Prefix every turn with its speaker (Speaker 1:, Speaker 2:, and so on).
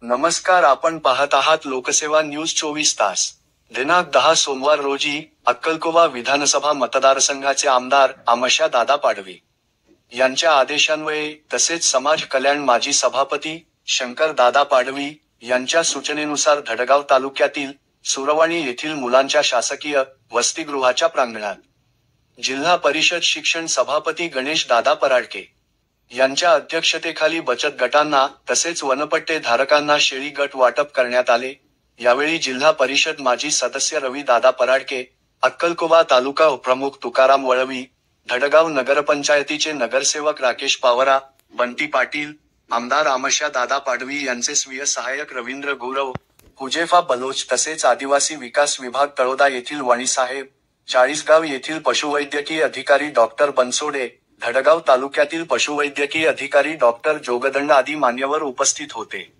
Speaker 1: नमस्कार, आपण पाहत आहात लोकसेवा न्यूज 24 तास. दिनांक 10 सोमवार रोजी अक्कलकोवा विधानसभा मतदारसंघाचे आमदार आमशा दादा पाडवी यांच्या आदेशान्वये तसेच समाज कल्याण माजी सभापती शंकर दादा पाडवी यांच्या सूचनेनुसार धडगाव तालुक्यातील सुरवाणी येथील मुलांच्या शासकीय वसतिगृहाच्या प्रांगणात जिल्हा परिषद शिक्षण सभापती गणेश दादा पराडके यांच्या अध्यक्षतेखाली बचत गटांना तसेच वनपट्टे धारकांना शेळी गट वाटप करण्यात आले. यावेळी जिल्हा परिषद माजी सदस्य रवी दादा पराडके, अक्कलकोवा तालुका उपप्रमुख तुकाराम वळवी, धडगाव नगरपंचायतीचे नगरसेवक राकेश पावरा, बंटी पाटील, आमदार आमशा दादा पाडवी यांचे स्वीय सहाय्यक रवींद्र गौरव, हुजेफा बलोच तसेच आदिवासी विकास विभाग तळोदा येथील वाणीसाहेब, चाळीसगाव येथील पशुवैद्यकीय अधिकारी डॉक्टर बनसोडे, धडगाव तालुक्यातील पशुवैद्यकीय अधिकारी डॉक्टर जोगदंड आदी मान्यवर उपस्थित होते.